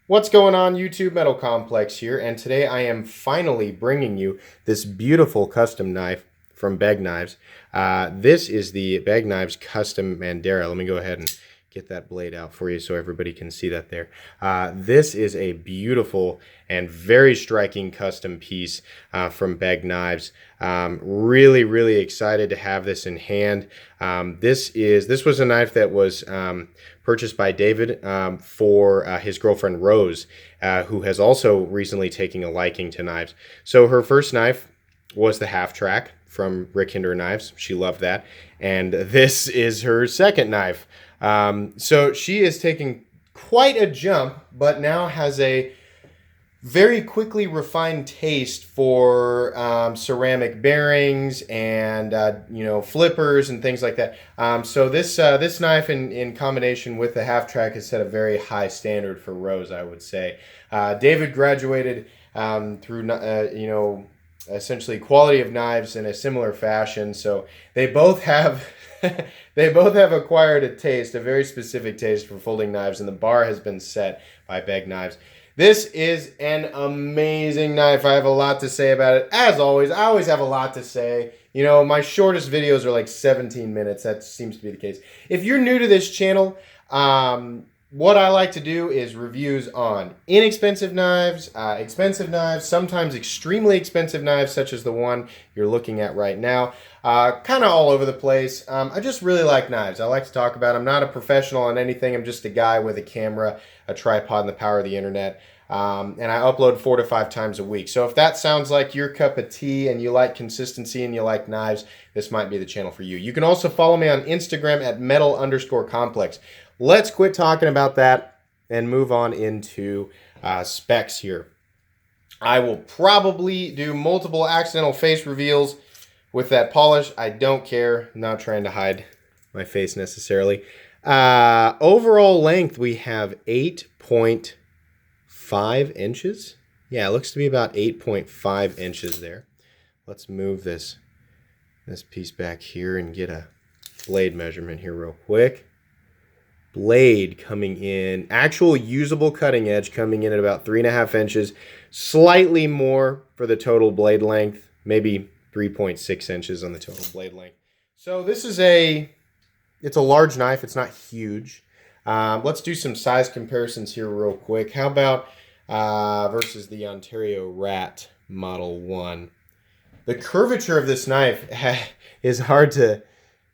What's going on, YouTube? Metal Complex here, and today I am finally bringing you this beautiful custom knife from Begg Knives. This is the Begg Knives Custom Mandera. Let me go ahead and get that blade out for you so everybody can see that there. This is a beautiful and very striking custom piece from Begg Knives. Really excited to have this in hand. This was a knife that was purchased by David for his girlfriend Rose, who has also recently taken a liking to knives. So her first knife was the half track from Rick Hinder Knives. She loved that. And this is her second knife. So she is taking quite a jump, but now has a very quickly refined taste for ceramic bearings and flippers and things like that. So this knife in combination with the half track has set a very high standard for Rose, I would say. David graduated through essentially quality of knives in a similar fashion, so they both have they both have acquired a taste, a very specific taste for folding knives, and the bar has been set by Begg Knives. This is an amazing knife. I have a lot to say about it. As always, I always have a lot to say. You know, my shortest videos are like 17 minutes. That seems to be the case. If you're new to this channel, what I like to do is reviews on inexpensive knives, expensive knives, sometimes extremely expensive knives, such as the one you're looking at right now. Kind of all over the place. I just really like knives. I like to talk about them. I'm not a professional on anything. I'm just a guy with a camera, a tripod, and the power of the internet. And I upload 4 to 5 times a week. So if that sounds like your cup of tea and you like consistency and you like knives, this might be the channel for you. You can also follow me on Instagram at metal_complex. Let's quit talking about that and move on into specs here. I will probably do multiple accidental face reveals with that polish. I don't care. I'm not trying to hide my face necessarily. Overall length, we have 8.5 inches. Yeah, it looks to be about 8.5 inches there. Let's move this piece back here and get a blade measurement here real quick. Blade coming in, actual usable cutting edge coming in at about 3.5 inches, slightly more for the total blade length, maybe 3.6 inches on the total blade length. So this is it's a large knife. It's not huge. Let's do some size comparisons here real quick. How about versus the Ontario Rat Model 1? The curvature of this knife is hard to,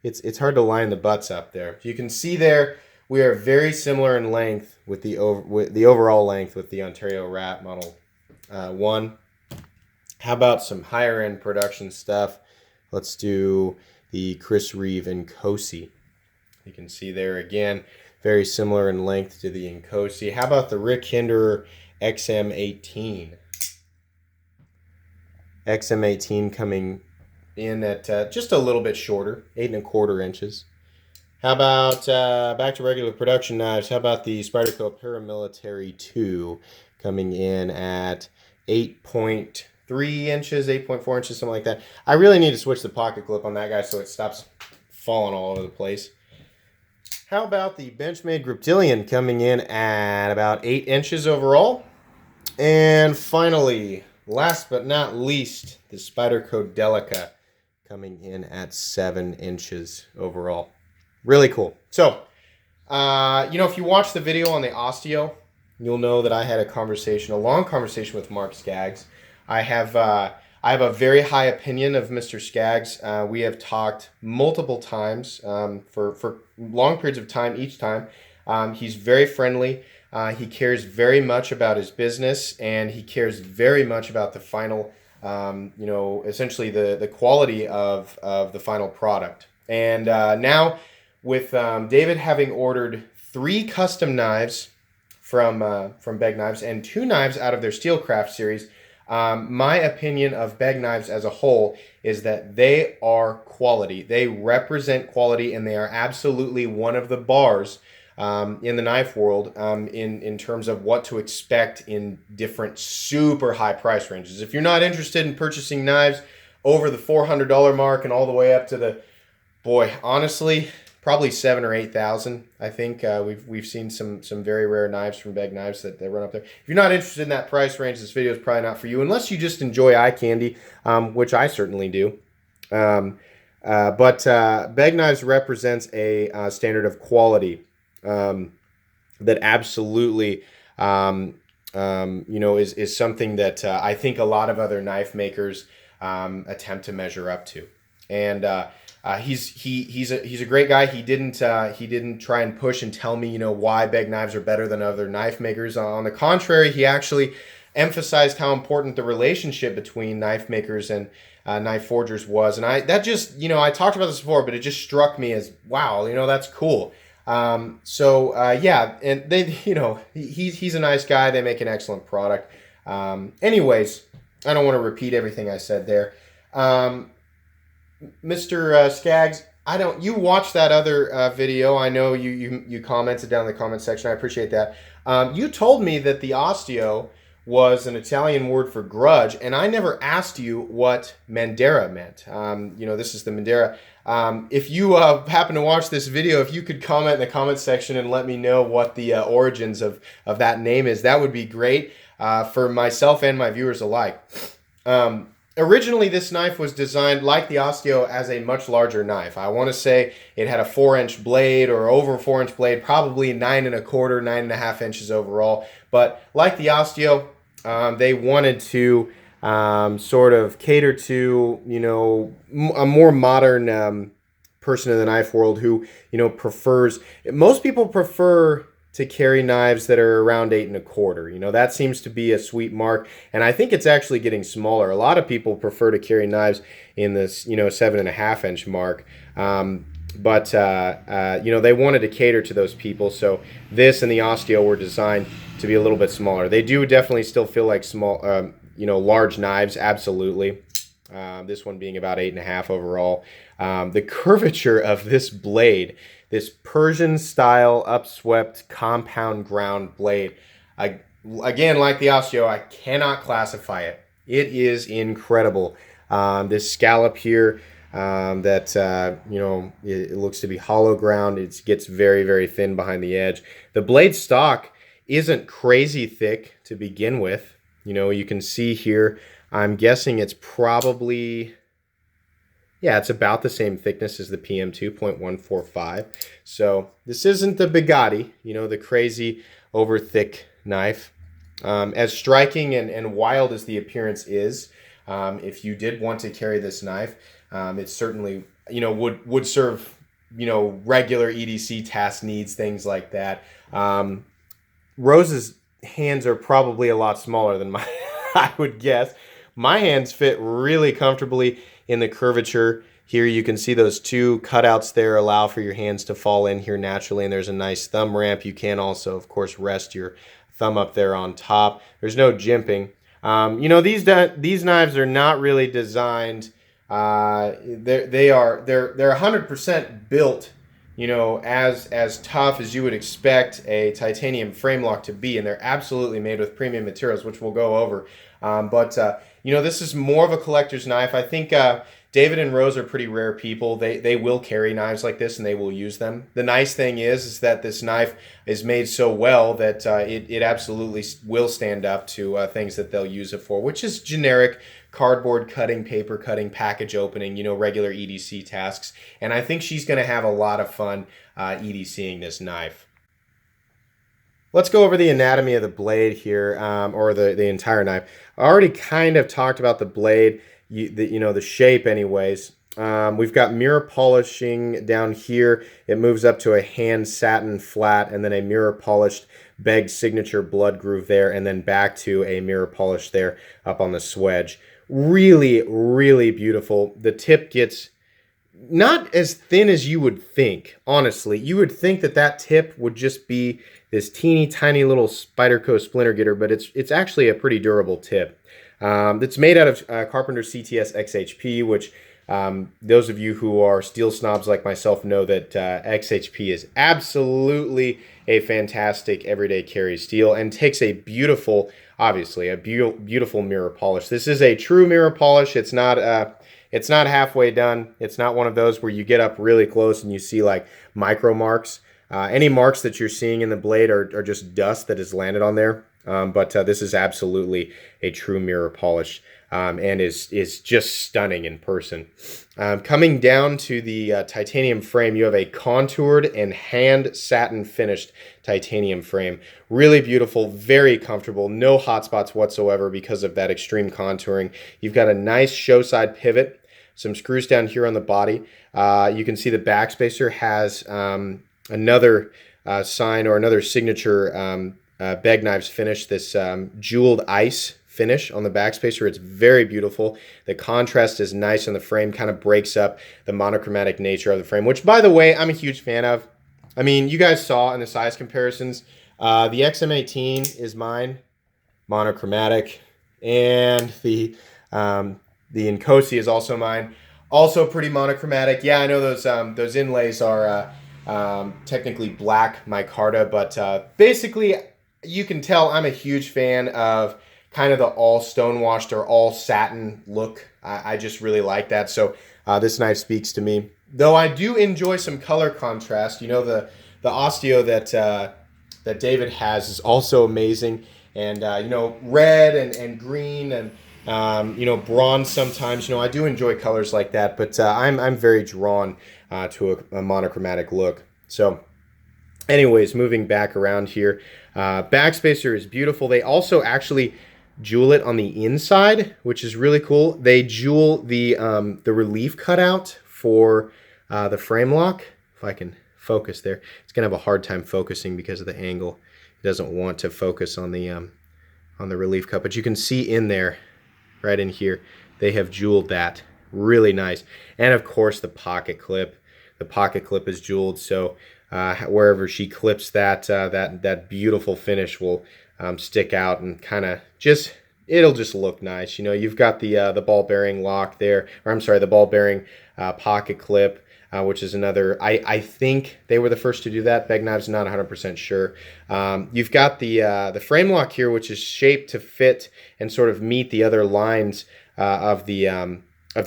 it's hard to line the butts up there. You can see there, we are very similar in length with the overall length with the Ontario Rat Model 1. How about some higher end production stuff? Let's do the Chris Reeve Nkosi. You can see there again, very similar in length to the Nkosi. How about the Rick Hinder XM18? XM18 coming in at just a little bit shorter, 8.25 inches. How about, back to regular production knives, how about the Spyderco Paramilitary 2 coming in at 8.3 inches, 8.4 inches, something like that. I really need to switch the pocket clip on that guy so it stops falling all over the place. How about the Benchmade Griptilian coming in at about 8 inches overall? And finally, last but not least, the Spyderco Delica coming in at 7 inches overall. Really cool. So, if you watch the video on the osteo, you'll know that I had a long conversation with Mark Skaggs. I have a very high opinion of Mr. Skaggs. We have talked multiple times for long periods of time each time. He's very friendly. He cares very much about his business, and he cares very much about the final, essentially the quality of the final product. And now, with David having ordered 3 custom knives from Begg Knives and 2 knives out of their Steelcraft series, my opinion of Begg Knives as a whole is that they are quality. They represent quality, and they are absolutely one of the bars in the knife world in terms of what to expect in different super high price ranges. If you're not interested in purchasing knives over the $400 mark and all the way up to the, boy, honestly, probably 7,000 or 8,000. I think we've seen some very rare knives from Begg Knives that run up there. If you're not interested in that price range, this video is probably not for you, unless you just enjoy eye candy, which I certainly do. But Begg Knives represents a standard of quality that absolutely, is something that I think a lot of other knife makers attempt to measure up to. And he's a great guy. He didn't try and push and tell me why Begg Knives are better than other knife makers. On the contrary, he actually emphasized how important the relationship between knife makers and knife forgers was. And I talked about this before, but it just struck me as, wow, that's cool. Yeah, and they, he's a nice guy. They make an excellent product. Anyways, I don't want to repeat everything I said there. Mr. Skaggs, you watched that other video. I know you commented down in the comment section. I appreciate that. You told me that the osteo was an Italian word for grudge, and I never asked you what Mandera meant. This is the Mandera. If you happen to watch this video, if you could comment in the comment section and let me know what the origins of that name is, that would be great for myself and my viewers alike. Originally, this knife was designed, like the osteo, as a much larger knife. I want to say it had a 4-inch blade or over a 4-inch blade, probably 9 1/4, 9.5 inches overall. But like the osteo, they wanted to sort of cater to, a more modern person in the knife world who, most people prefer to carry knives that are around 8 1/4. That seems to be a sweet mark, and I think it's actually getting smaller. A lot of people prefer to carry knives in this 7.5 inch mark. But they wanted to cater to those people, so this and the osteo were designed to be a little bit smaller. They do definitely still feel like small, large knives, absolutely. This one being about 8.5 overall. The curvature of this blade, this Persian style upswept compound ground blade, again, like the osteo, I cannot classify it. It is incredible. This scallop here, it looks to be hollow ground. It gets very, very thin behind the edge. The blade stock isn't crazy thick to begin with. You can see here, I'm guessing it's probably, it's about the same thickness as the PM2, 0.145. So this isn't the Bugatti, the crazy over thick knife. As striking and wild as the appearance is, if you did want to carry this knife, it certainly, would serve, regular EDC task needs, things like that. Rose's hands are probably a lot smaller than mine, I would guess. My hands fit really comfortably in the curvature. Here you can see those two cutouts there allow for your hands to fall in here naturally, and there's a nice thumb ramp. You can also, of course, rest your thumb up there on top. There's no jimping. These knives are not really designed. They're 100% built, as tough as you would expect a titanium frame lock to be, and they're absolutely made with premium materials, which we'll go over. This is more of a collector's knife. I think David and Rose are pretty rare people. They will carry knives like this, and they will use them. The nice thing is that this knife is made so well that it absolutely will stand up to things that they'll use it for, which is generic cardboard cutting, paper cutting, package opening, regular EDC tasks. And I think she's going to have a lot of fun EDCing this knife. Let's go over the anatomy of the blade here, or the entire knife. I already kind of talked about the blade, the shape anyways. We've got mirror polishing down here. It moves up to a hand satin flat, and then a mirror polished Begg signature blood groove there, and then back to a mirror polish there up on the swedge. Really, really beautiful. The tip gets not as thin as you would think, honestly. You would think that tip would just be this teeny tiny little Spyderco splinter getter, but it's actually a pretty durable tip. It's made out of Carpenter CTS XHP, which those of you who are steel snobs like myself know that XHP is absolutely a fantastic everyday carry steel and takes a beautiful, obviously, a beautiful mirror polish. This is a true mirror polish. It's not it's not halfway done. It's not one of those where you get up really close and you see like micro marks. Any marks that you're seeing in the blade are just dust that has landed on there. But this is absolutely a true mirror polish, and is just stunning in person. Coming down to the titanium frame, you have a contoured and hand satin finished titanium frame. Really beautiful, very comfortable, no hot spots whatsoever because of that extreme contouring. You've got a nice show side pivot, some screws down here on the body. You can see the backspacer has another sign or another signature Begg Knives finish, this jeweled ice finish on the backspacer. It's very beautiful. The contrast is nice on the frame, kind of breaks up the monochromatic nature of the frame, which, by the way, I'm a huge fan of. I mean, you guys saw in the size comparisons, the XM18 is mine, monochromatic, and the Inkosi is also mine, also pretty monochromatic. Yeah, I know those inlays are technically black micarta, but basically you can tell I'm a huge fan of kind of the all stonewashed or all satin look. I just really like that. So this knife speaks to me. Though I do enjoy some color contrast. You know, the osteo that David has is also amazing. And, you know, red and green and, you know, bronze sometimes. You know, I do enjoy colors like that. But I'm very drawn to a monochromatic look. So anyways, moving back around here. Backspacer is beautiful. They also actually jewel it on the inside, which is really cool. They jewel the relief cutout for the frame lock. If I can focus there, it's gonna have a hard time focusing because of the angle. It doesn't want to focus on the relief cut, but you can see in there, right in here, they have jeweled that. Really nice. And of course, the pocket clip. The pocket clip is jeweled, so wherever she clips that that beautiful finish will stick out and kind of just, it'll just look nice. You know, you've got the ball bearing lock there, or I'm sorry, the ball bearing pocket clip, which is another, I think they were the first to do that. Begg Knives, not 100% sure. You've got the frame lock here, which is shaped to fit and sort of meet the other lines of the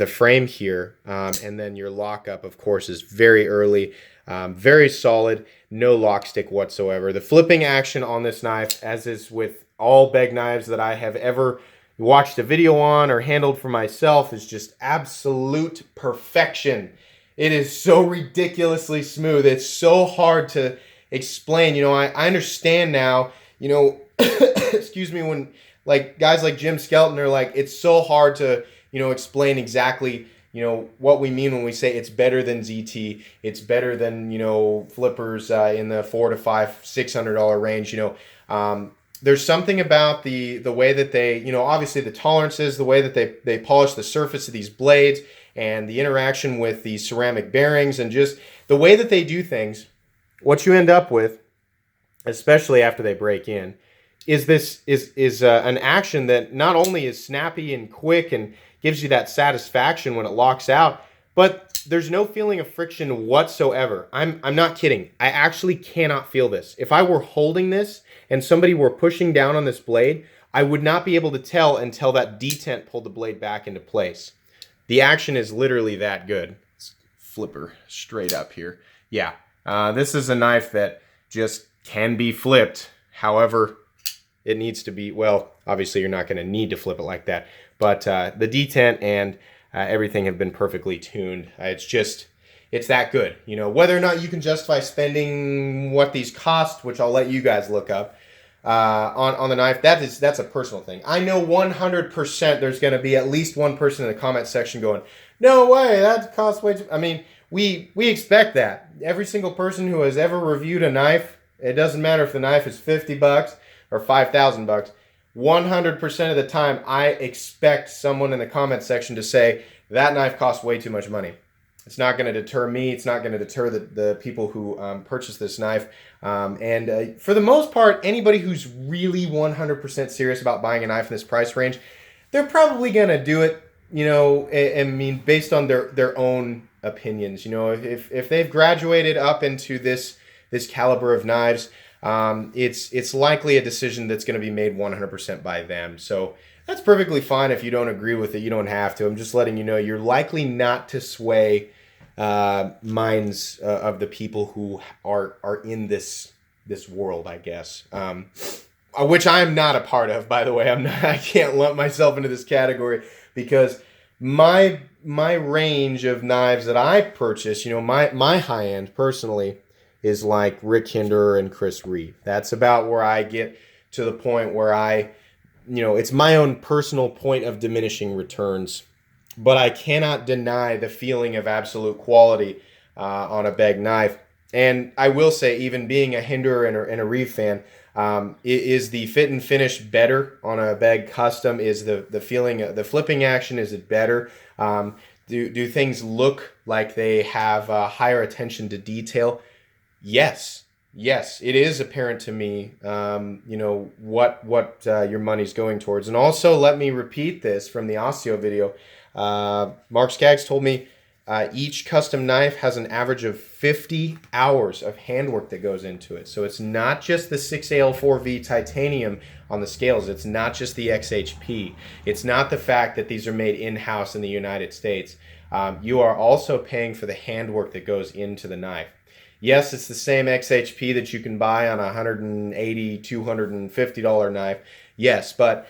frame here, and then your lockup, of course, is very early, very solid, no lock stick whatsoever. The flipping action on this knife, as is with all Begg knives that I have ever watched a video on or handled for myself, is just absolute perfection. It is so ridiculously smooth. It's so hard to explain. You know, I understand now, you know, excuse me, when like guys like Jim Skelton are like, it's so hard to, you know, explain exactly, you know, what we mean when we say it's better than ZT, it's better than, you know, flippers in the $400 to $600 range. You know, there's something about the way that they, you know, obviously the tolerances, the way that they polish the surface of these blades, and the interaction with the ceramic bearings, and just the way that they do things. What you end up with, especially after they break in, is this is an action that not only is snappy and quick and gives you that satisfaction when it locks out, but there's no feeling of friction whatsoever. I'm not kidding. I actually cannot feel this. If I were holding this and somebody were pushing down on this blade, I would not be able to tell until that detent pulled the blade back into place. The action is literally that good. Let's flip her straight up here. Yeah, this is a knife that just can be flipped. However, it needs to be, well, obviously you're not going to need to flip it like that, but the detent and everything have been perfectly tuned. It's that good. You know, whether or not you can justify spending what these cost, which I'll let you guys look up, on the knife, that's a personal thing. I know 100% there's going to be at least one person in the comment section going, no way, that costs way too. I mean, we expect that. Every single person who has ever reviewed a knife, it doesn't matter if the knife is $50 or $5,000, 100% of the time I expect someone in the comment section to say that knife costs way too much money. It's not going to deter me. It's not going to deter the people who purchase this knife. And for the most part, anybody who's really 100% serious about buying a knife in this price range, they're probably going to do it, you know, I mean, based on their own opinions. You know, if they've graduated up into this caliber of knives, it's likely a decision that's going to be made 100% by them. So That's perfectly fine if you don't agree with it. You don't have to. I'm just letting you know you're likely not to sway minds of the people who are in this world, I guess. Which I am not a part of, by the way. I'm not. I can't lump myself into this category because my range of knives that I purchase, my high end personally is like Rick Hinder and Chris Reeve. That's about where I get to the point where it's my own personal point of diminishing returns, but I cannot deny the feeling of absolute quality on a Begg knife. And I will say, even being a Hinder and a Reeve fan, is the fit and finish better on a Begg custom? Is the feeling, the flipping action, is it better? Do things look like they have higher attention to detail? Yes. Yes, it is apparent to me, what your money's going towards. And also, let me repeat this from the Osteo video. Mark Skaggs told me each custom knife has an average of 50 hours of handwork that goes into it. So it's not just the 6AL4V titanium on the scales. It's not just the XHP. It's not the fact that these are made in-house in the United States. You are also paying for the handwork that goes into the knife. Yes, it's the same XHP that you can buy on a $180, $250 knife. Yes, but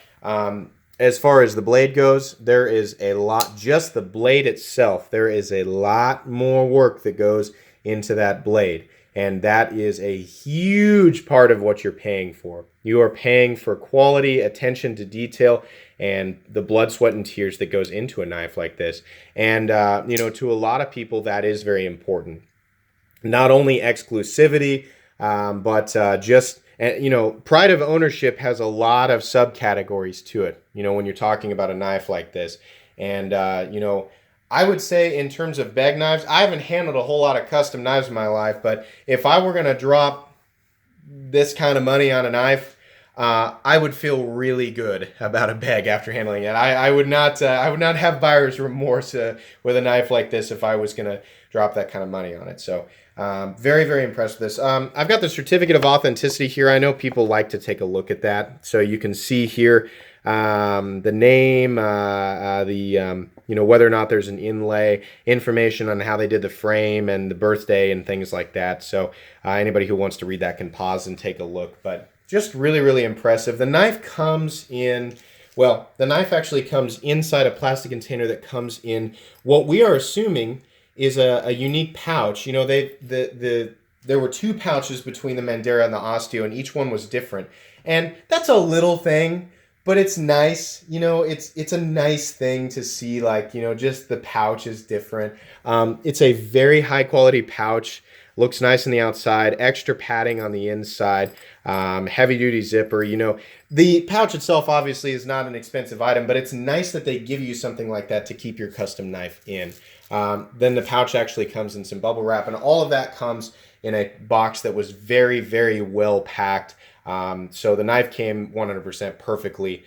as far as the blade goes, there is a lot, just the blade itself, there is a lot more work that goes into that blade. And that is a huge part of what you're paying for. You are paying for quality, attention to detail, and the blood, sweat, and tears that goes into a knife like this. And, to a lot of people, that is very important. Not only exclusivity, but just, pride of ownership has a lot of subcategories to it, when you're talking about a knife like this. And, I would say in terms of Begg knives, I haven't handled a whole lot of custom knives in my life, but if I were going to drop this kind of money on a knife, I would feel really good about a Begg after handling it. I would not have buyer's remorse with a knife like this if I was going to drop that kind of money on it. So very, very impressed with this. I've got the certificate of authenticity here. I know people like to take a look at that. So you can see here the name, whether or not there's an inlay, information on how they did the frame and the birthday and things like that. So anybody who wants to read that can pause and take a look. But just really, really impressive. The knife comes in, the knife actually comes inside a plastic container that comes in what we are assuming is a unique pouch. There were two pouches between the Mandera and the Osteo, and each one was different. And that's a little thing, but it's nice. It's a nice thing to see, just the pouch is different. It's a very high quality pouch. Looks nice on the outside, extra padding on the inside, heavy duty zipper. The pouch itself obviously is not an expensive item, but it's nice that they give you something like that to keep your custom knife in. Then the pouch actually comes in some bubble wrap, and all of that comes in a box that was very, very well packed. So the knife came 100% perfectly,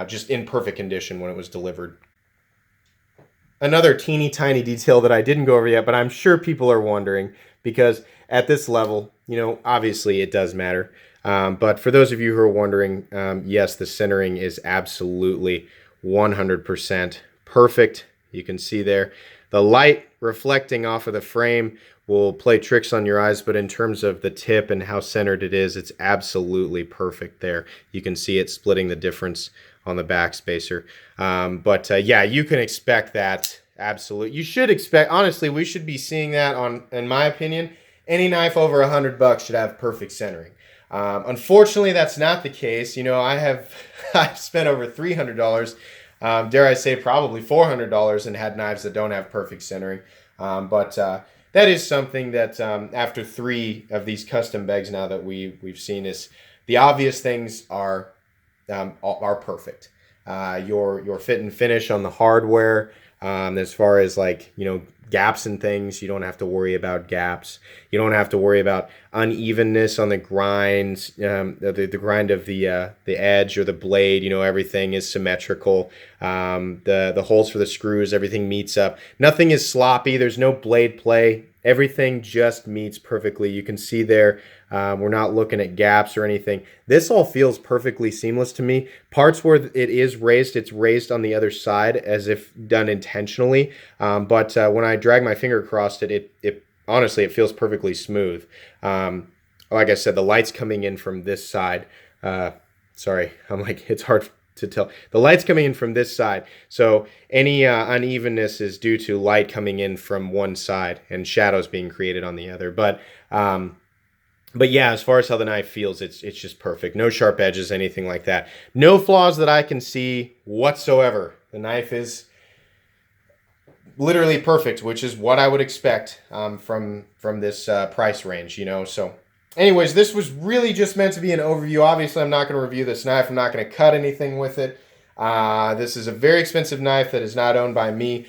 just in perfect condition when it was delivered. Another teeny tiny detail that I didn't go over yet, but I'm sure people are wondering, because at this level, obviously it does matter. But for those of you who are wondering, yes, the centering is absolutely 100% perfect. You can see there. The light reflecting off of the frame will play tricks on your eyes, but in terms of the tip and how centered it is, it's absolutely perfect there. You can see it splitting the difference on the back spacer. Yeah, you can expect that. Absolutely. You should expect, honestly, we should be seeing that on, in my opinion, any knife over $100 should have perfect centering. Unfortunately, that's not the case. I've spent over $300, dare I say probably $400, and had knives that don't have perfect centering. That is something that after 3 of these custom Beggs now that we've seen, is the obvious things are perfect. Your fit and finish on the hardware, as far as gaps and things, you don't have to worry about gaps. You don't have to worry about unevenness on the grinds, the grind of the edge or the blade. Everything is symmetrical. The holes for the screws, everything meets up. Nothing is sloppy. There's no blade play. Everything just meets perfectly. You can see there, we're not looking at gaps or anything. This all feels perfectly seamless to me. Parts where it is raised, it's raised on the other side as if done intentionally. But when I drag my finger across it, honestly, it feels perfectly smooth. Like I said, the light's coming in from this side. Sorry, I'm like, it's hard to tell. The light's coming in from this side, so any unevenness is due to light coming in from one side and shadows being created on the other. But yeah, as far as how the knife feels, it's just perfect. No sharp edges, anything like that. No flaws that I can see whatsoever. The knife is literally perfect, which is what I would expect from this price range, you know. So anyways, this was really just meant to be an overview. Obviously, I'm not going to review this knife. I'm not going to cut anything with it. This is a very expensive knife that is not owned by me,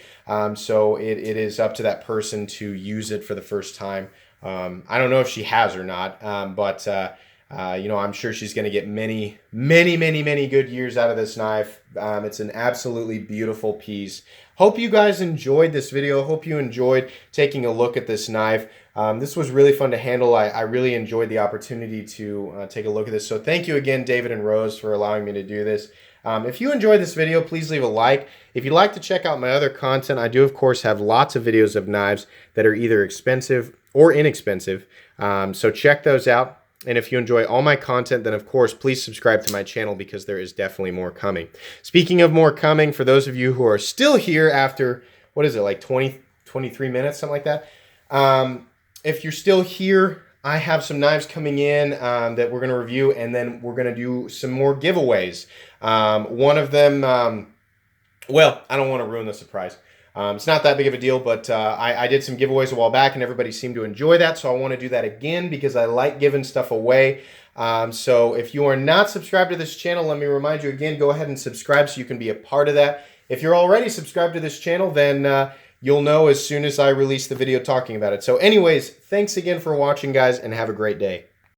so it is up to that person to use it for the first time. I don't know if she has or not, but you know, I'm sure she's going to get many good years out of this knife. It's an absolutely beautiful piece. Hope you guys enjoyed this video. Hope you enjoyed taking a look at this knife. This was really fun to handle. I really enjoyed the opportunity to take a look at this. So thank you again, David and Rose, for allowing me to do this. If you enjoyed this video, please leave a like. If you'd like to check out my other content, I do, of course, have lots of videos of knives that are either expensive or inexpensive. So check those out. And if you enjoy all my content, then of course, please subscribe to my channel because there is definitely more coming. Speaking of more coming, for those of you who are still here after, what is it, like 23 minutes, something like that. If you're still here, I have some knives coming in that we're going to review, and then we're going to do some more giveaways. One of them, well, I don't want to ruin the surprise. It's not that big of a deal, but I did some giveaways a while back, and everybody seemed to enjoy that, so I want to do that again because I like giving stuff away. So if you are not subscribed to this channel, let me remind you again, go ahead and subscribe so you can be a part of that. If you're already subscribed to this channel, then you'll know as soon as I release the video talking about it. So anyways, thanks again for watching, guys, and have a great day.